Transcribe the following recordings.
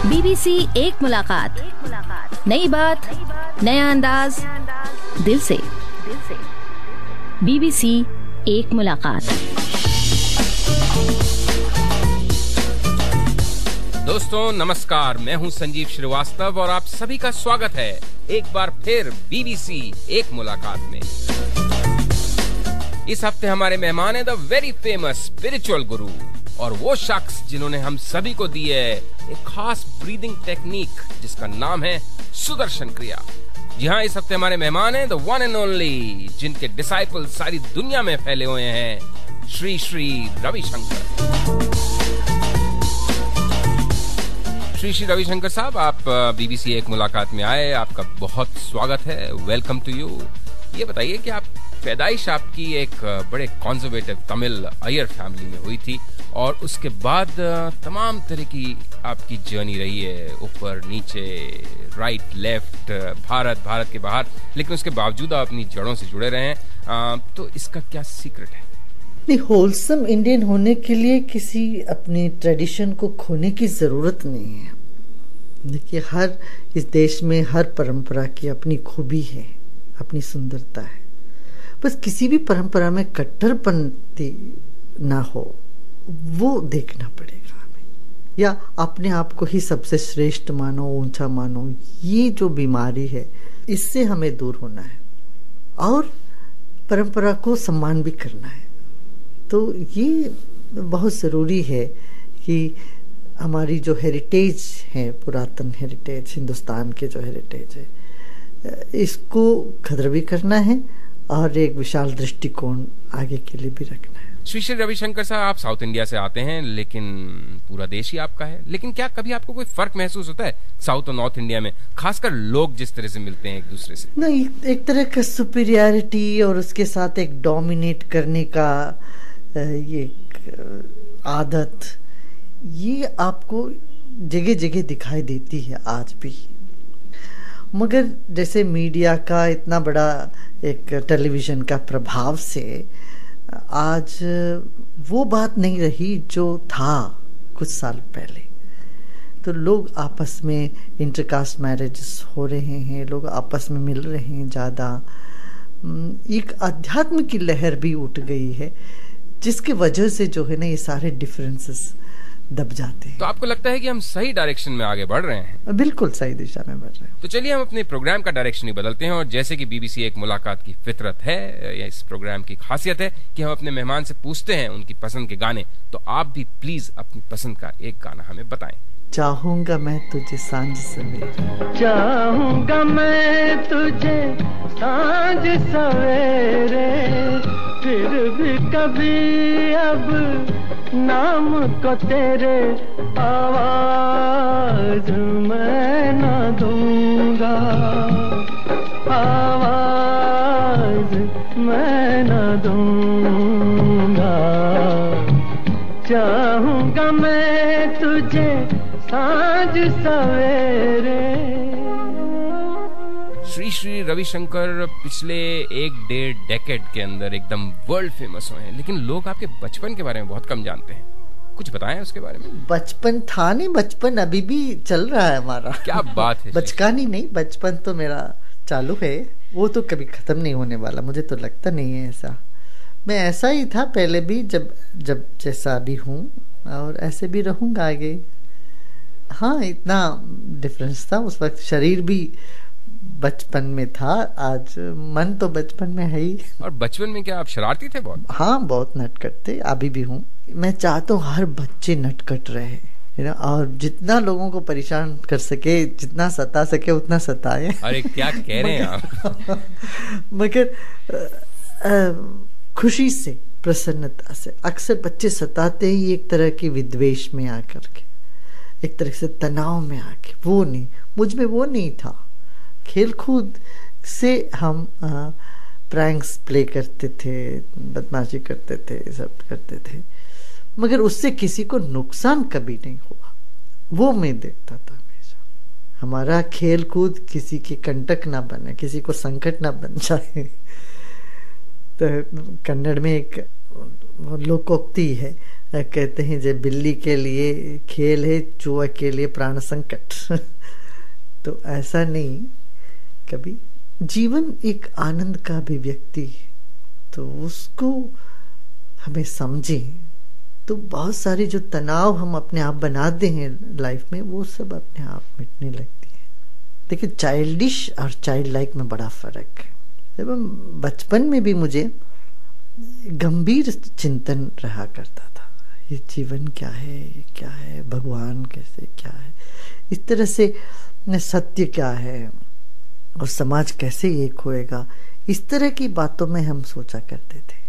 BBC एक मुलाकात, नई बात, नया अंदाज, दिल से। BBC एक मुलाकात। दोस्तों नमस्कार, मैं हूं संजीव श्रीवास्तव और आप सभी का स्वागत है एक बार फिर BBC एक मुलाकात में। इस हफ्ते हमारे मेहमान हैं द वेरी फेमस स्पिरिचुअल गुरु और वो शख्स जिन्होंने हम सभी को दी है एक खास ब्रीदिंग टेक्निक जिसका नाम है सुदर्शन क्रिया। जी हाँ, इस हफ्ते हमारे मेहमान हैं द वन एंड ओनली, जिनके डिसाइपल सारी दुनिया में फैले हुए हैं, श्री श्री रविशंकर। श्री रविशंकर साहब, आप BBC एक मुलाकात में आए, आपका बहुत स्वागत है, वेलकम टू यू। ये बताइए कि आप पैदाइश आपकी एक बड़े कॉन्जर्वेटिव तमिल अय्यर फैमिली में हुई थी और उसके बाद तमाम तरह की आपकी जर्नी रही है, ऊपर नीचे, राइट लेफ्ट, भारत के बाहर, लेकिन उसके बावजूद आप अपनी जड़ों से जुड़े रहे हैं। तो इसका क्या सीक्रेट है? नहीं, होलसम इंडियन होने के लिए किसी अपने ट्रेडिशन को खोने की जरूरत नहीं है। देखिए, हर इस देश में हर परंपरा की अपनी खूबी है, अपनी सुंदरता है। बस किसी भी परंपरा में कट्टरपंथी ना हो, वो देखना पड़ेगा हमें, या अपने आप को ही सबसे श्रेष्ठ मानो, ऊंचा मानो। ये जो बीमारी है, इससे हमें दूर होना है और परंपरा को सम्मान भी करना है। तो ये बहुत ज़रूरी है कि हमारी जो हेरिटेज है, पुरातन हेरिटेज, हिंदुस्तान के जो हेरिटेज है, इसको कदर भी करना है और एक विशाल दृष्टिकोण आगे के लिए भी रखना है। श्री रविशंकर साहब, आप साउथ इंडिया से आते हैं, लेकिन पूरा देश ही आपका है। लेकिन क्या कभी आपको कोई फर्क महसूस होता है साउथ और नॉर्थ इंडिया में, खासकर लोग जिस तरह से मिलते हैं एक दूसरे से? नहीं, एक तरह का सुपीरियरिटी और उसके साथ एक डोमिनेट करने का ये आदत, ये आपको जगह जगह दिखाई देती है आज भी। मगर जैसे मीडिया का इतना बड़ा एक टेलीविज़न का प्रभाव से आज वो बात नहीं रही जो था कुछ साल पहले। तो लोग आपस में इंटरकास्ट मैरिजेस हो रहे हैं, लोग आपस में मिल रहे हैं ज़्यादा। एक अध्यात्म की लहर भी उठ गई है, जिसकी वजह से जो है ना, ये सारे डिफरेंसेस दब जाते हैं। तो आपको लगता है कि हम सही डायरेक्शन में आगे बढ़ रहे हैं? बिल्कुल सही दिशा में बढ़ रहे हैं। तो चलिए हम अपने प्रोग्राम का डायरेक्शन ही बदलते हैं और जैसे कि BBC एक मुलाकात की फितरत है, या इस प्रोग्राम की खासियत है कि हम अपने मेहमान से पूछते हैं उनकी पसंद के गाने। तो आप भी प्लीज अपनी पसंद का एक गाना हमें बताएं। चाहूंगा मैं तुझे सांझ सवेरे, चाहूंगा मैं तुझे सांझ सवेरे, फिर भी कभी अब नाम को तेरे आवाज मैं न दूंगा, आवाज मैं न दूंगा। चाहूंगा मैं तुझे सांझ सवेरे। श्री रविशंकर पिछले 1-1.5 डेकेड के अंदर एकदम वर्ल्ड फेमस हुए हैं, लेकिन लोग आपके बचपन के बारे में बहुत कम जानते हैं। कुछ बताएं उसके बारे में। बचपन था नहीं, बचपन अभी भी चल रहा है हमारा। क्या बात है! बचकानी नहीं, बचपन तो मेरा चालू है, वो तो कभी खत्म नहीं होने वाला। मुझे तो लगता नहीं है ऐसा। मैं ऐसा ही था पहले भी, जब जैसा भी हूँ, और ऐसे भी रहूंगा आगे। हाँ, इतना डिफरेंस था उस वक्त। शरीर भी बचपन में था, आज मन तो बचपन में है ही। और बचपन में क्या आप शरारती थे बहुत? हाँ, बहुत नटखट थे, अभी भी हूँ। मैं चाहता हूँ हर बच्चे नटखट रहे, और जितना लोगों को परेशान कर सके, जितना सता सके उतना सताए। अरे क्या कह रहे हैं आप! मगर खुशी से, प्रसन्नता से। अक्सर बच्चे सताते ही एक तरह की विद्वेष में आकर के, एक तरह से तनाव में आके। वो नहीं, मुझ में वो नहीं था। खेल कूद से हम प्रैंक्स प्ले करते थे, बदमाशी करते थे, सब करते थे, मगर उससे किसी को नुकसान कभी नहीं हुआ। वो मैं देखता था हमेशा। हमारा खेल कूद किसी के कंटक ना बने, किसी को संकट ना बन जाए। तो कन्नड़ में एक लोकोक्ति है, कहते हैं जब बिल्ली के लिए खेल है, चूहा के लिए प्राण संकट। तो ऐसा नहीं, कभी जीवन एक आनंद का अभिव्यक्ति है, तो उसको हमें समझें तो बहुत सारी जो तनाव हम अपने आप बनाते हैं लाइफ में, वो सब अपने आप मिटने लगती है। देखिए, चाइल्डिश और चाइल्ड लाइक में बड़ा फर्क है। जब हम बचपन में भी मुझे गंभीर चिंतन रहा करता था, ये जीवन क्या है, ये क्या है, भगवान कैसे, क्या है, इस तरह से सत्य क्या है और समाज कैसे एक होएगा, इस तरह की बातों में हम सोचा करते थे।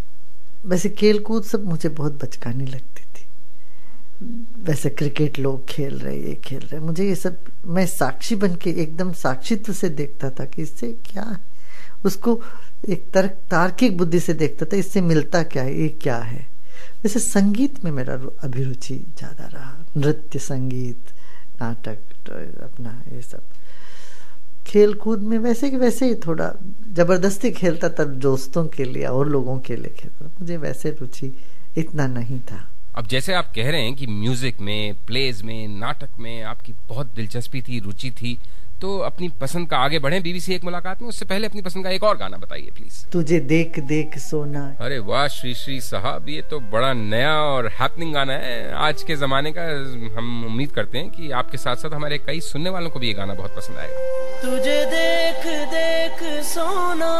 वैसे खेल कूद सब मुझे बहुत बचकानी लगती थी। वैसे क्रिकेट लोग खेल रहे, ये खेल रहे, मुझे ये सब, मैं साक्षी बन के एकदम साक्षित्व से देखता था कि इससे क्या है, उसको एक तार्किक बुद्धि से देखता था, इससे मिलता क्या है, ये क्या है। वैसे संगीत में मेरा अभिरुचि ज्यादा रहा, नृत्य, संगीत, नाटक, अपना ये सब। खेल कूद में वैसे ही थोड़ा जबरदस्ती खेलता था, दोस्तों के लिए और लोगों के लिए खेलता था, मुझे वैसे रुचि इतना नहीं था। अब जैसे आप कह रहे हैं कि म्यूजिक में, प्लेज में, नाटक में आपकी बहुत दिलचस्पी थी, रुचि थी, तो अपनी पसंद का आगे बढ़े बीबीसी एक मुलाकात में। उससे पहले अपनी पसंद का एक और गाना बताइए प्लीज। तुझे देख देख सोना। अरे वाह श्री साहब, ये तो बड़ा नया और हैपनिंग गाना है आज के जमाने का। हम उम्मीद करते हैं कि आपके साथ साथ हमारे कई सुनने वालों को भी ये गाना बहुत पसंद आएगा। तुझे देख देख सोना,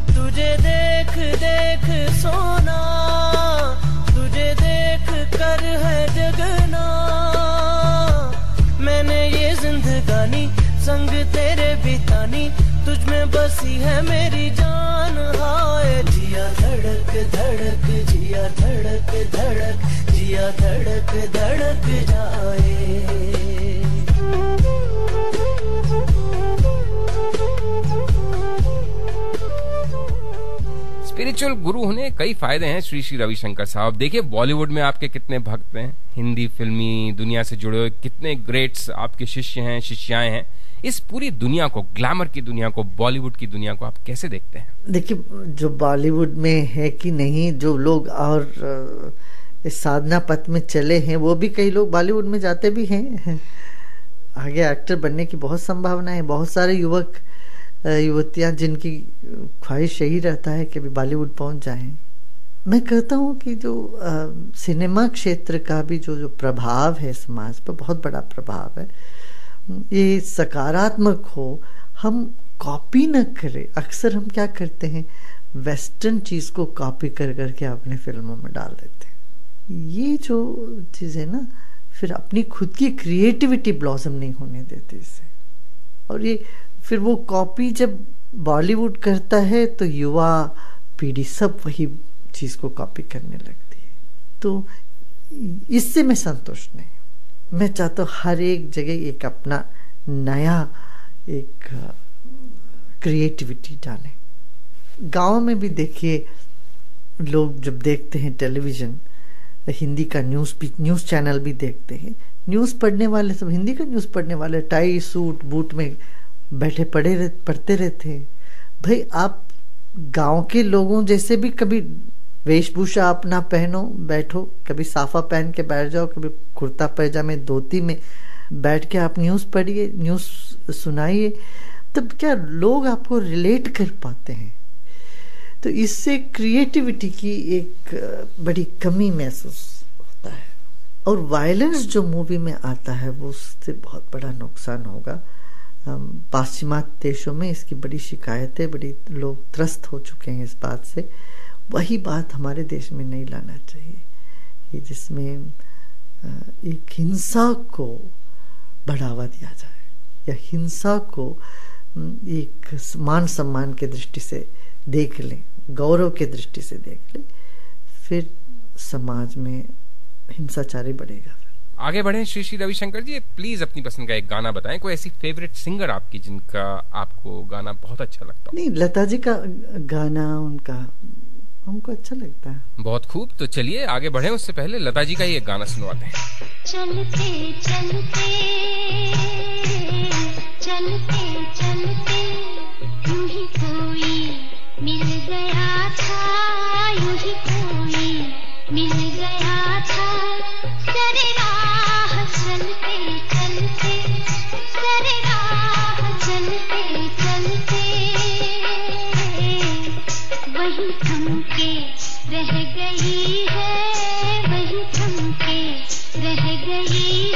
तुझे देख देख सोना, तुझे देख कर है जगना। मैंने ये जिंदगानी संग तेरे बितानी, तुझ में बसी है मेरी जान। हाय जिया धड़क धड़क, जिया धड़क धड़क, जिया धड़क धड़क जाए। स्पिरिचुअल गुरु होने कई फायदे हैं श्री रविशंकर साहब। देखिए, बॉलीवुड में आपके कितने भक्त हैं, हिंदी फिल्मी दुनिया से जुड़े हुए कितने ग्रेट्स आपके शिष्य हैं, शिष्याएं हैं। इस पूरी दुनिया को, ग्लैमर की दुनिया को, बॉलीवुड की दुनिया को आप कैसे देखते हैं? देखिए, जो बॉलीवुड में है कि नहीं, जो लोग और इस साधना पथ में चले हैं, वो भी कई लोग बॉलीवुड में जाते भी हैं। आगे एक्टर बनने की बहुत संभावना है। बहुत सारे युवक युवतियां जिनकी ख्वाहिश यही रहता है कि बॉलीवुड पहुंच जाएं। मैं कहता हूं कि जो सिनेमा क्षेत्र का भी जो प्रभाव है समाज पर, बहुत बड़ा प्रभाव है, ये सकारात्मक हो। हम कॉपी न करें। अक्सर हम क्या करते हैं, वेस्टर्न चीज को कॉपी कर करके अपने फिल्मों में डाल देते हैं। ये जो चीज है ना, फिर अपनी खुद की क्रिएटिविटी ब्लॉसम नहीं होने देती इससे। और ये फिर वो कॉपी जब बॉलीवुड करता है तो युवा पीढ़ी सब वही चीज को कॉपी करने लगती है। तो इससे मैं संतुष्ट नहीं। मैं चाहता हूँ हर एक जगह एक अपना नया एक क्रिएटिविटी डालें। गांव में भी देखिए, लोग जब देखते हैं टेलीविजन, हिंदी का न्यूज़ चैनल भी देखते हैं, न्यूज़ पढ़ने वाले सब हिंदी का न्यूज़ पढ़ने वाले टाई सूट बूट में बैठे पढ़ते रहते हैं। भाई, आप गांव के लोगों जैसे भी कभी वेशभूषा अपना पहनो, बैठो, कभी साफा पहन के बैठ जाओ, कभी कुर्ता पैजामे धोती में बैठ के आप न्यूज़ पढ़िए, न्यूज़ सुनाइए, तब क्या लोग आपको रिलेट कर पाते हैं। तो इससे क्रिएटिविटी की एक बड़ी कमी महसूस होता है। और वायलेंस जो मूवी में आता है वो उससे बहुत बड़ा नुकसान होगा। पाश्चिमात्य देशों में इसकी बड़ी शिकायतें, बड़ी लोग त्रस्त हो चुके हैं इस बात से। वही बात हमारे देश में नहीं लाना चाहिए, ये जिसमें एक हिंसा को बढ़ावा दिया जाए या हिंसा को एक मान सम्मान के दृष्टि से देख लें, गौरव के दृष्टि से देख लें, फिर समाज में हिंसाचार बढ़ेगा। आगे बढ़े श्री रविशंकर जी, प्लीज अपनी पसंद का एक गाना बताएं। कोई ऐसी फेवरेट सिंगर आपकी जिनका आपको गाना बहुत अच्छा लगता हो? नहीं, लता जी का गाना उनका हमको अच्छा लगता है। बहुत खूब, तो चलिए आगे बढ़े। उससे पहले लता जी का ही एक गाना सुनवाते हैं। चलते चलते चलते चलते यूं ही कोई मिल गया, ही कोई मिल गया था। सरे राह चलते चलते, सरे राह चलते चलते वही थमके रह गई है, वही थमके रह गई